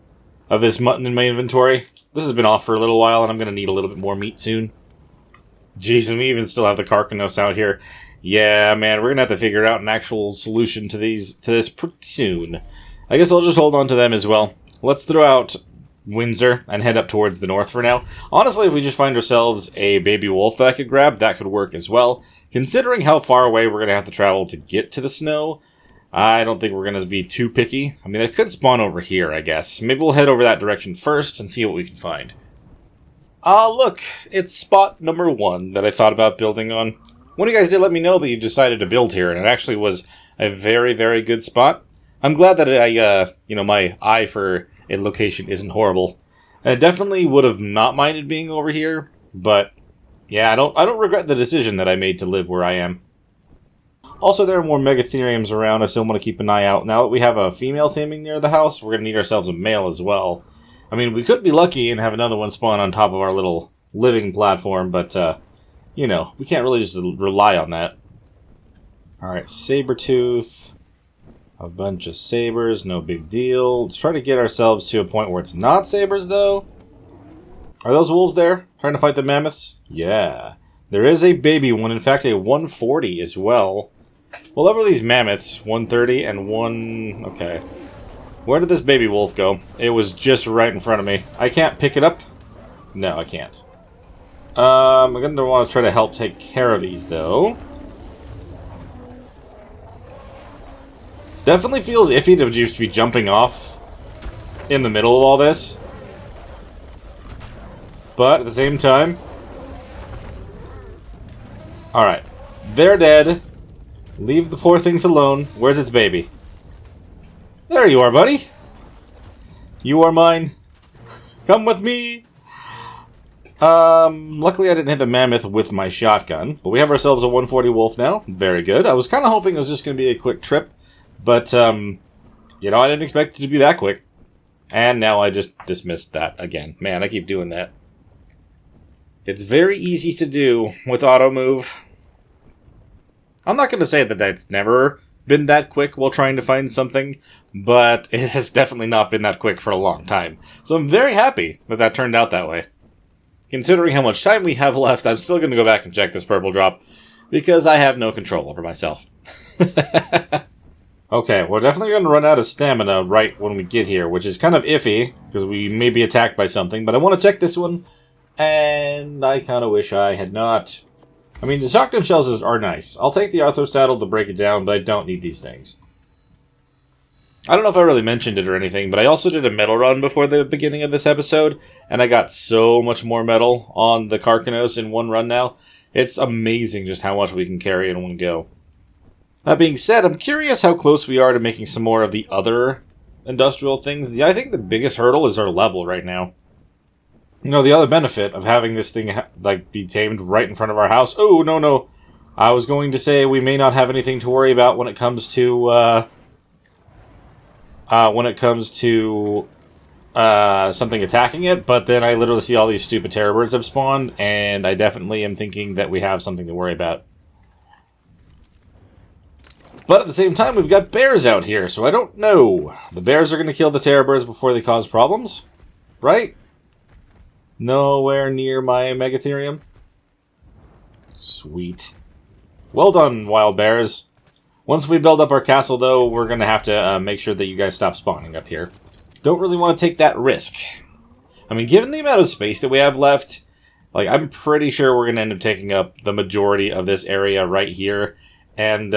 this mutton in my inventory. This has been off for a little while, and I'm going to need a little bit more meat soon. Jeez, and we even still have the carcanos out here. Yeah, man, we're going to have to figure out an actual solution to this pretty soon. I guess I'll just hold on to them as well. Let's throw out Windsor and head up towards the north for now. Honestly, if we just find ourselves a baby wolf that I could grab, that could work as well. Considering how far away we're going to have to travel to get to the snow, I don't think we're going to be too picky. I mean, they could spawn over here, I guess. Maybe we'll head over that direction first and see what we can find. Look, it's spot number 1 that I thought about building on. One of you guys did let me know that you decided to build here, and it actually was a very, very good spot. I'm glad that my eye for a location isn't horrible. I definitely would have not minded being over here, but yeah, I don't regret the decision that I made to live where I am. Also, there are more Megatheriums around. I still want to keep an eye out. Now that we have a female taming near the house, we're going to need ourselves a male as well. I mean, we could be lucky and have another one spawn on top of our little living platform, but, we can't really just rely on that. Alright, Sabertooth. A bunch of sabers, no big deal. Let's try to get ourselves to a point where it's not sabers, though. Are those wolves there? Trying to fight the mammoths? Yeah. There is a baby one, in fact, a 140 as well. What level are these mammoths? 130 and 1... Okay. Where did this baby wolf go? It was just right in front of me. I can't pick it up? No, I can't. I'm going to want to try to help take care of these, though. Definitely feels iffy to just be jumping off in the middle of all this. But at the same time... Alright. They're dead. Leave the poor things alone. Where's its baby? There you are, buddy. You are mine. Come with me. Luckily I didn't hit the mammoth with my shotgun. But we have ourselves a 140 wolf now. Very good. I was kind of hoping it was just going to be a quick trip. But, I didn't expect it to be that quick. And now I just dismissed that again. Man, I keep doing that. It's very easy to do with auto move. I'm not going to say that that's never been that quick while trying to find something, but it has definitely not been that quick for a long time. So I'm very happy that that turned out that way. Considering how much time we have left, I'm still going to go back and check this purple drop, because I have no control over myself. Okay, we're definitely going to run out of stamina right when we get here, which is kind of iffy, because we may be attacked by something, but I want to check this one. And I kind of wish I had not. I mean, the shotgun shells are nice. I'll take the Arthur saddle to break it down, but I don't need these things. I don't know if I really mentioned it or anything, but I also did a metal run before the beginning of this episode, and I got so much more metal on the Carcanos in one run now. It's amazing just how much we can carry in one go. That being said, I'm curious how close we are to making some more of the other industrial things. I think the biggest hurdle is our level right now. The other benefit of having this thing, be tamed right in front of our house... Oh, no. I was going to say we may not have anything to worry about when it comes to, something attacking it, but then I literally see all these stupid terror birds have spawned, and I definitely am thinking that we have something to worry about. But at the same time, we've got bears out here, so I don't know. The bears are going to kill the terror birds before they cause problems, right? Nowhere near my Megatherium. Sweet. Well done, wild bears. Once we build up our castle, though, we're going to have to make sure that you guys stop spawning up here. Don't really want to take that risk. I mean, given the amount of space that we have left, I'm pretty sure we're going to end up taking up the majority of this area right here. And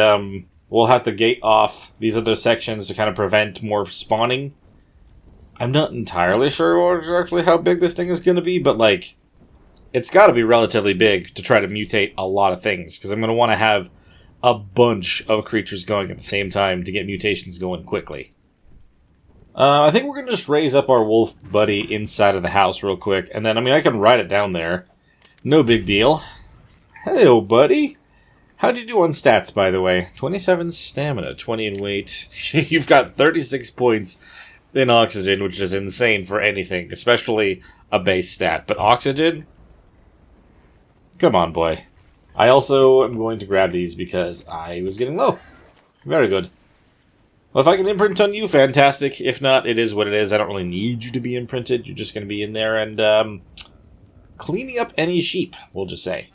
we'll have to gate off these other sections to kind of prevent more spawning. I'm not entirely sure actually how big this thing is going to be, but, it's got to be relatively big to try to mutate a lot of things, because I'm going to want to have a bunch of creatures going at the same time to get mutations going quickly. I think we're going to just raise up our wolf buddy inside of the house real quick, and then, I mean, I can ride it down there. No big deal. Hello, buddy. How'd you do on stats, by the way? 27 stamina, 20 in weight. You've got 36 points in oxygen, which is insane for anything, especially a base stat. But oxygen? Come on, boy. I also am going to grab these because I was getting low. Very good. Well, if I can imprint on you, fantastic. If not, it is what it is. I don't really need you to be imprinted. You're just going to be in there and cleaning up any sheep, we'll just say.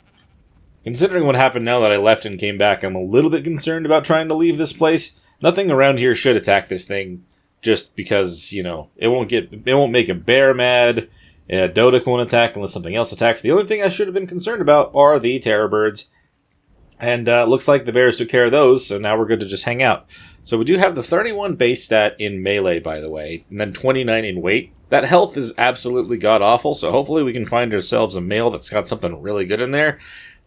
Considering what happened now that I left and came back, I'm a little bit concerned about trying to leave this place. Nothing around here should attack this thing, just because, you know, it won't make a bear mad. A Dodic won't attack unless something else attacks. The only thing I should have been concerned about are the terror birds. And looks like the bears took care of those, so now we're good to just hang out. So we do have the 31 base stat in melee, by the way, and then 29 in weight. That health is absolutely god-awful, so hopefully we can find ourselves a male that's got something really good in there.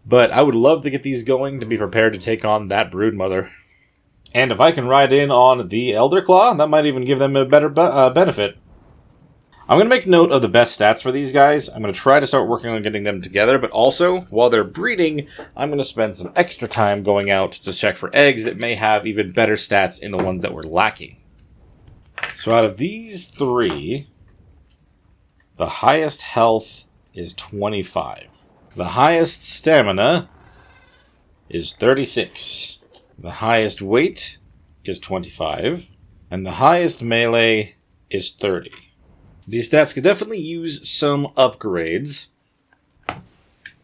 But I would love to get these going to be prepared to take on that broodmother. And if I can ride in on the Elderclaw, that might even give them a better benefit. I'm going to make note of the best stats for these guys. I'm going to try to start working on getting them together, but also, while they're breeding, I'm going to spend some extra time going out to check for eggs that may have even better stats in the ones that we're lacking. So out of these three, the highest health is 25. The highest stamina is 36. The highest weight is 25. And the highest melee is 30. These stats could definitely use some upgrades,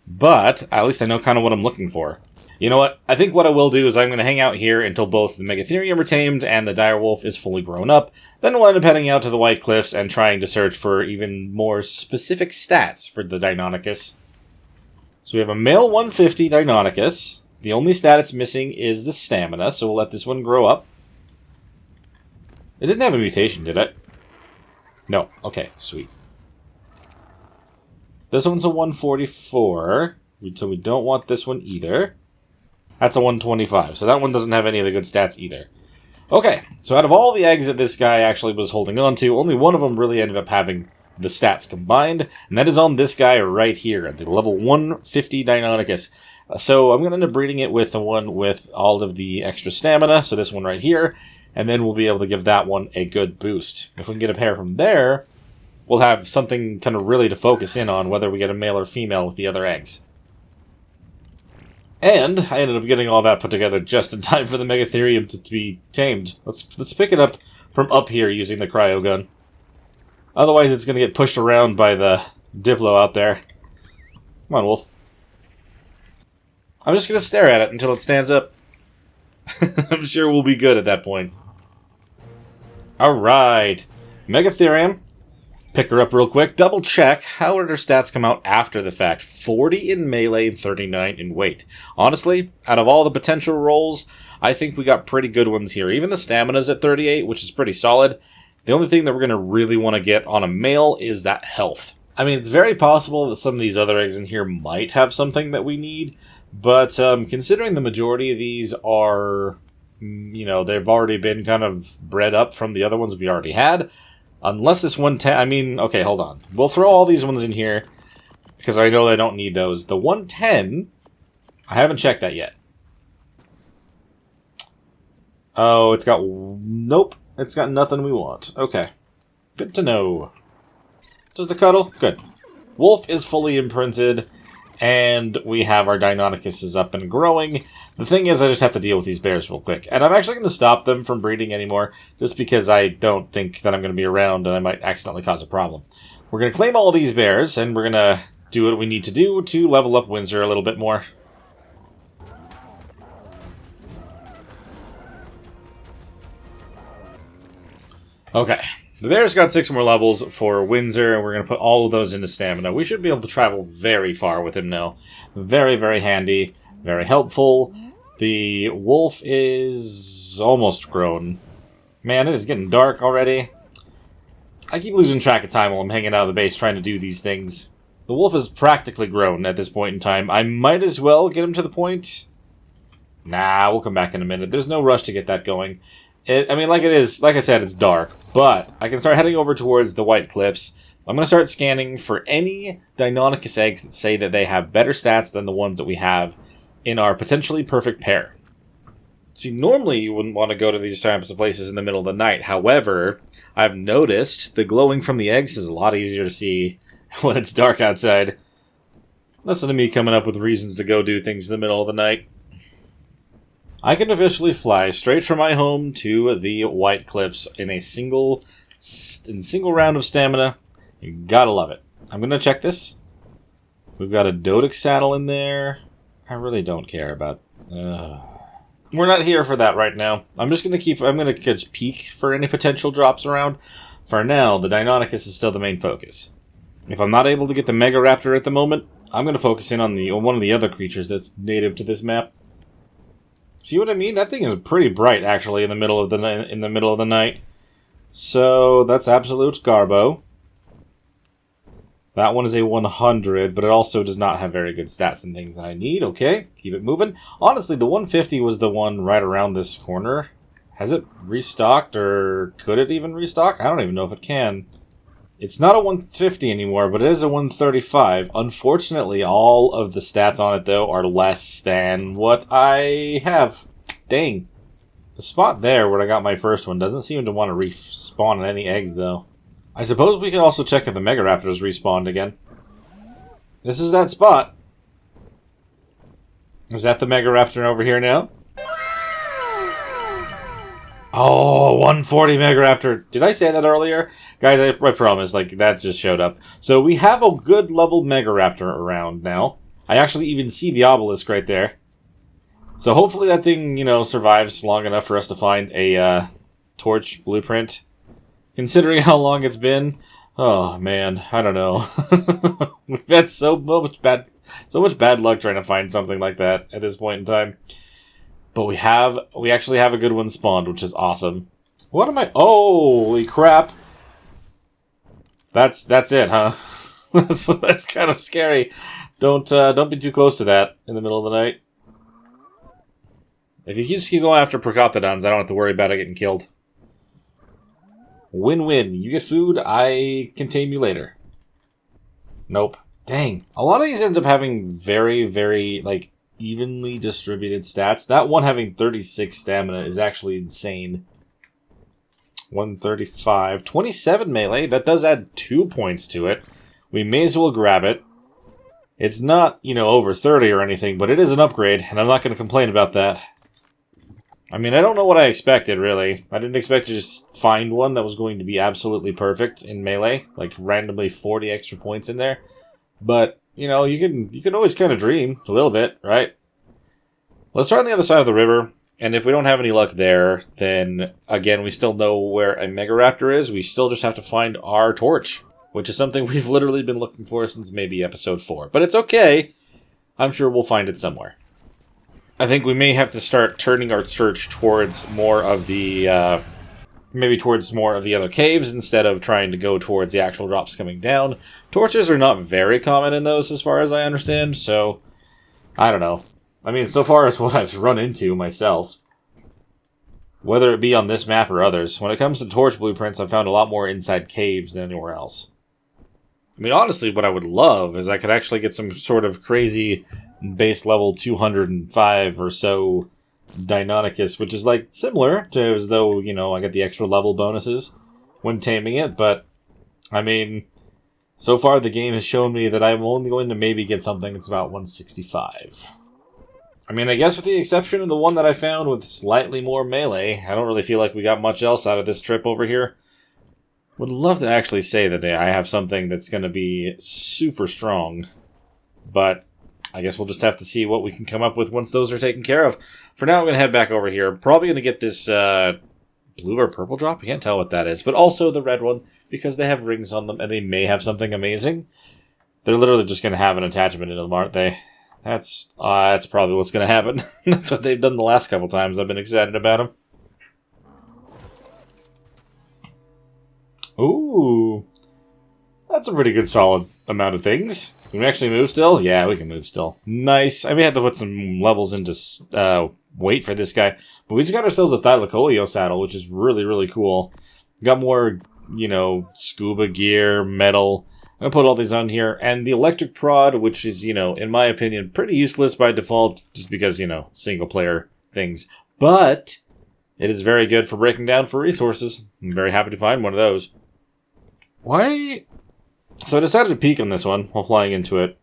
but at least I know kind of what I'm looking for. You know what? I think what I will do is I'm going to hang out here until both the Megatherium are tamed and the direwolf is fully grown up. Then we'll end up heading out to the White Cliffs and trying to search for even more specific stats for the Deinonychus. So we have a male 150 Deinonychus. The only stat it's missing is the stamina, so we'll let this one grow up. It didn't have a mutation, did it? No. Okay, sweet. This one's a 144, so we don't want this one either. That's a 125, so that one doesn't have any of the good stats either. Okay, so out of all the eggs that this guy actually was holding on to, only one of them really ended up having the stats combined, and that is on this guy right here, the level 150 Deinonychus. So I'm going to end up breeding it with the one with all of the extra stamina, so this one right here, and then we'll be able to give that one a good boost. If we can get a pair from there, we'll have something kind of really to focus in on, whether we get a male or female with the other eggs. And I ended up getting all that put together just in time for the Megatherium to be tamed. Let's pick it up from up here using the cryo gun. Otherwise it's going to get pushed around by the Diplo out there. Come on, Wolf. I'm just going to stare at it until it stands up. I'm sure we'll be good at that point. Alright. Megatherium. Pick her up real quick. Double check. How did her stats come out after the fact? 40 in melee and 39 in weight. Honestly, out of all the potential rolls, I think we got pretty good ones here. Even the stamina's at 38, which is pretty solid. The only thing that we're going to really want to get on a male is that health. I mean, it's very possible that some of these other eggs in here might have something that we need, but considering the majority of these are, you know, they've already been kind of bred up from the other ones we already had, unless this 110, I mean, okay, hold on. We'll throw all these ones in here, because I know I don't need those. The 110, I haven't checked that yet. Oh, it's got, nope. It's got nothing we want. Okay. Good to know. Just a cuddle? Good. Wolf is fully imprinted, and we have our Deinonychus up and growing. The thing is, I just have to deal with these bears real quick. And I'm actually going to stop them from breeding anymore, just because I don't think that I'm going to be around and I might accidentally cause a problem. We're going to claim all these bears, and we're going to do what we need to do to level up Windsor a little bit more. Okay, the bear's got 6 more levels for Windsor, and we're going to put all of those into stamina. We should be able to travel very far with him now. Very, very handy, very helpful. The wolf is almost grown. Man, it is getting dark already. I keep losing track of time while I'm hanging out of the base trying to do these things. The wolf is practically grown at this point in time. I might as well get him to the point. Nah, we'll come back in a minute. There's no rush to get that going. I mean, like I said, it's dark. But I can start heading over towards the White Cliffs. I'm going to start scanning for any Deinonychus eggs that say that they have better stats than the ones that we have in our potentially perfect pair. See, normally you wouldn't want to go to these types of places in the middle of the night. However, I've noticed the glowing from the eggs is a lot easier to see when it's dark outside. Listen to me coming up with reasons to go do things in the middle of the night. I can officially fly straight from my home to the White Cliffs in a single round of stamina. You gotta love it. I'm gonna check this. We've got a Dodex saddle in there. I really don't care about... We're not here for that right now. I'm gonna just peek for any potential drops around. For now, the Deinonychus is still the main focus. If I'm not able to get the Mega Raptor at the moment, I'm gonna focus in on one of the other creatures that's native to this map. See what I mean? That thing is pretty bright, actually, in the middle of the night. So that's absolute Garbo. That one is a 100, but it also does not have very good stats and things that I need. Okay, keep it moving. Honestly, the 150 was the one right around this corner. Has it restocked, or could it even restock? I don't even know if it can. It's not a 150 anymore, but it is a 135. Unfortunately, all of the stats on it, though, are less than what I have. Dang. The spot there where I got my first one doesn't seem to want to respawn any eggs, though. I suppose we can also check if the Mega Raptors respawned again. This is that spot. Is that the Mega Raptor over here now? Oh, 140 Mega Raptor. Did I say that earlier? Guys, I promise, like, that just showed up. So we have a good level Mega Raptor around now. I actually even see the obelisk right there. So hopefully that thing, survives long enough for us to find a torch blueprint. Considering how long it's been, oh man, I don't know. We've had so much bad luck trying to find something like that at this point in time. But we actually have a good one spawned, which is awesome. What am I? Holy crap! That's it, huh? that's kind of scary. Don't be too close to that in the middle of the night. If you just keep going after Procoptodons, I don't have to worry about it getting killed. Win-win. You get food, I can tame you later. Nope. Dang. A lot of these ends up having very, very, evenly distributed stats. That one having 36 stamina is actually insane. 135. 27 melee. That does add 2 points to it. We may as well grab it. It's not, over 30 or anything, but it is an upgrade, and I'm not going to complain about that. I mean, I don't know what I expected, really. I didn't expect to just find one that was going to be absolutely perfect in melee. Randomly 40 extra points in there. But, you can always kind of dream a little bit, right? Let's try on the other side of the river. And if we don't have any luck there, then, again, we still know where a Mega Raptor is. We still just have to find our torch, which is something we've literally been looking for since maybe episode 4. But it's okay. I'm sure we'll find it somewhere. I think we may have to start turning our search towards more of the, towards more of the other caves instead of trying to go towards the actual drops coming down. Torches are not very common in those as far as I understand, so I don't know. I mean, so far as what I've run into myself, whether it be on this map or others, when it comes to torch blueprints, I've found a lot more inside caves than anywhere else. I mean, honestly, what I would love is I could actually get some sort of crazy base level 205 or so Deinonychus, which is similar to as though, I get the extra level bonuses when taming it, but I mean, so far the game has shown me that I'm only going to maybe get something that's about 165. I mean, I guess with the exception of the one that I found with slightly more melee, I don't really feel like we got much else out of this trip over here. Would love to actually say that I have something that's going to be super strong, but I guess we'll just have to see what we can come up with once those are taken care of. For now, I'm going to head back over here. Probably going to get this blue or purple drop. I can't tell what that is. But also the red one, because they have rings on them, and they may have something amazing. They're literally just going to have an attachment into them, aren't they? That's probably what's going to happen. That's what they've done the last couple times. I've been excited about them. Ooh. That's a pretty good solid amount of things. Can we actually move still? Yeah, we can move still. Nice. I may have to put some levels into weight for this guy. But we just got ourselves a Thylacoleo saddle, which is really, really cool. Got more, you know, scuba gear, metal. I'm going to put all these on here. And the electric prod, which is, you know, in my opinion, pretty useless by default. Just because, you know, single player things. But it is very good for breaking down for resources. I'm very happy to find one of those. Why? So I decided to peek on this one while flying into it.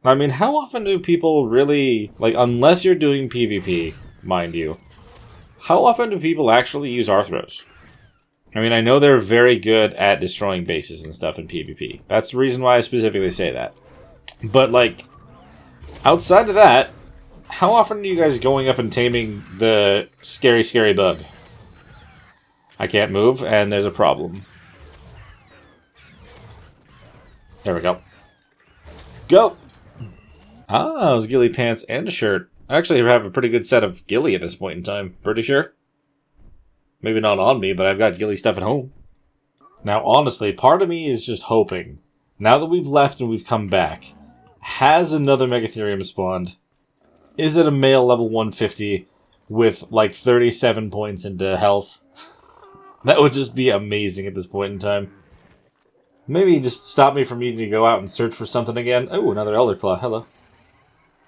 I mean, how often do people really, like, unless you're doing PvP, mind you, how often do people actually use Arthros? I mean, I know they're very good at destroying bases and stuff in PvP. That's the reason why I specifically say that. But, like, outside of that, how often are you guys going up and taming the scary, scary bug? I can't move, and there's a problem. There we go. Go! Ah, it was ghillie pants and a shirt. I actually have a pretty good set of ghillie at this point in time. Pretty sure. Maybe not on me, but I've got ghillie stuff at home. Now, honestly, part of me is just hoping, now that we've left and we've come back, has another Megatherium spawned? Is it a male level 150 with, like, 37 points into health? That would just be amazing at this point in time. Maybe just stop me from needing to go out and search for something again. Oh, another Elderclaw. Hello.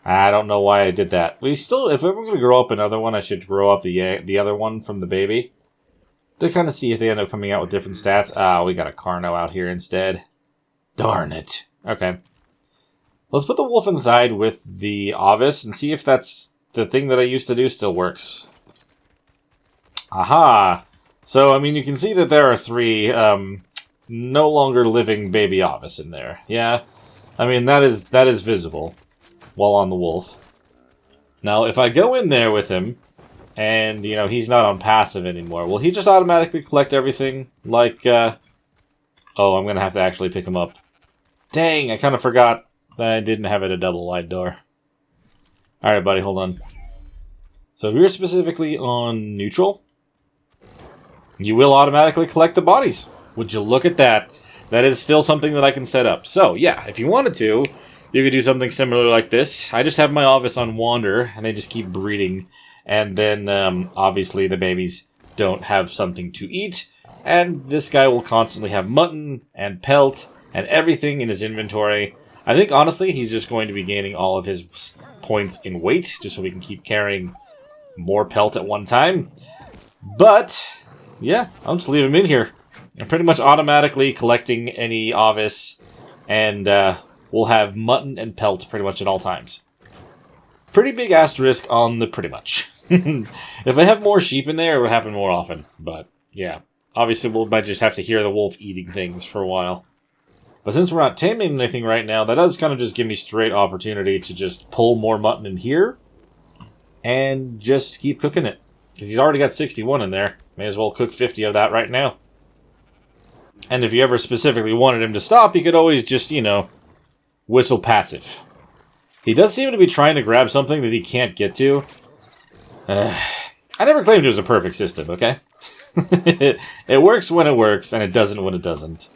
I don't know why I did that. We still, if we're going to grow up another one, I should grow up the other one from the baby. To kind of see if they end up coming out with different stats. Ah, we got a Carno out here instead. Darn it. Okay. Let's put the wolf inside with the Ovis and see if that's the thing that I used to do still works. Aha! So, I mean, you can see that there are 3 no longer living baby Ovis in there. Yeah? I mean, that is visible while on the wolf. Now, if I go in there with him, and, you know, he's not on passive anymore, will he just automatically collect everything? Like, oh, I'm going to have to actually pick him up. Dang, I kind of forgot that I didn't have it a double wide door. Alright, buddy, hold on. So if you're specifically on neutral, you will automatically collect the bodies. Would you look at that? That is still something that I can set up. So, yeah, if you wanted to, you could do something similar like this. I just have my Ovis on Wander, and they just keep breeding. And then, obviously, the babies don't have something to eat. And this guy will constantly have mutton and pelt and everything in his inventory. I think, honestly, he's just going to be gaining all of his points in weight, just so we can keep carrying more pelt at one time. But, yeah, I'll just leave him in here. I'm pretty much automatically collecting any Ovis, and we'll have mutton and pelt pretty much at all times. Pretty big asterisk on the pretty much. If I have more sheep in there, it would happen more often. But, yeah. Obviously, we might just have to hear the wolf eating things for a while. But since we're not taming anything right now, that does kind of just give me straight opportunity to just pull more mutton in here. And just keep cooking it. Because he's already got 61 in there. May as well cook 50 of that right now. And if you ever specifically wanted him to stop, you could always just, you know, whistle passive. He does seem to be trying to grab something that he can't get to. I never claimed it was a perfect system, okay? It works when it works, and it doesn't when it doesn't.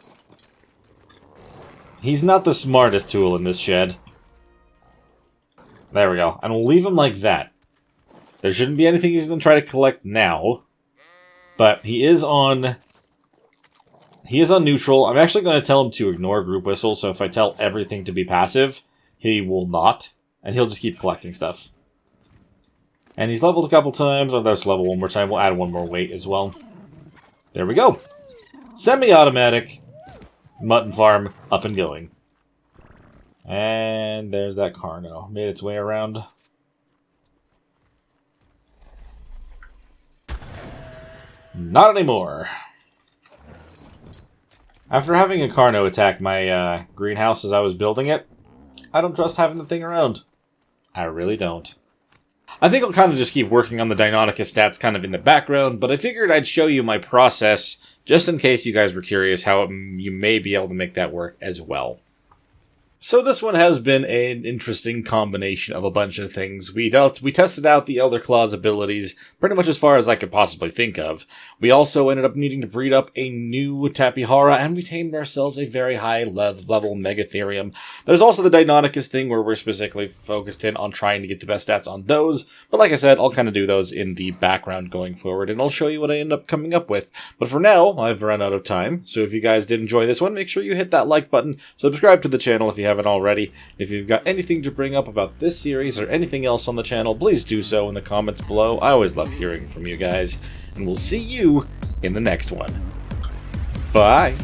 He's not the smartest tool in this shed. There we go. And we'll leave him like that. There shouldn't be anything he's going to try to collect now. But he is on... He is on neutral. I'm actually going to tell him to ignore group whistle, so if I tell everything to be passive, he will not. And he'll just keep collecting stuff. And he's leveled a couple times. Oh, let's level one more time. We'll add one more weight as well. There we go. Semi-automatic mutton farm up and going. And there's that Carno. Made its way around. Not anymore. After having a Carno attack my greenhouse as I was building it, I don't trust having the thing around. I really don't. I think I'll kind of just keep working on the Deinonychus stats kind of in the background, but I figured I'd show you my process, just in case you guys were curious how you may be able to make that work as well. So this one has been an interesting combination of a bunch of things. We tested out the Elderclaw's abilities pretty much as far as I could possibly think of. We also ended up needing to breed up a new Tapihara, and we tamed ourselves a very high level Megatherium. There's also the Deinonychus thing where we're specifically focused in on trying to get the best stats on those, but like I said, I'll kind of do those in the background going forward, and I'll show you what I end up coming up with. But for now, I've run out of time, so if you guys did enjoy this one, make sure you hit that like button, subscribe to the channel if you haven't already. If you've got anything to bring up about this series or anything else on the channel, please do so in the comments below. I always love hearing from you guys, and we'll see you in the next one. Bye!